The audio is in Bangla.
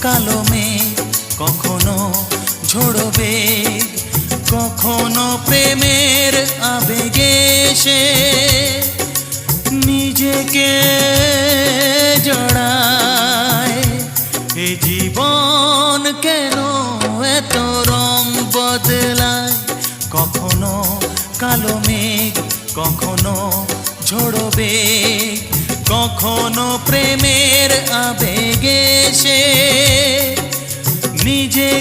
কালো মেঘ, কখনো ঝোড়ো বেগ, কখনো প্রেমের আবেগে সে নিজেকে জড়ায়। এ জীবন কেন এত রং বদলায়? কখনো কালো মেঘ, কখনো ঝোড়ো বেগ, কখনো প্রেমের আবেগে সে নিজেকে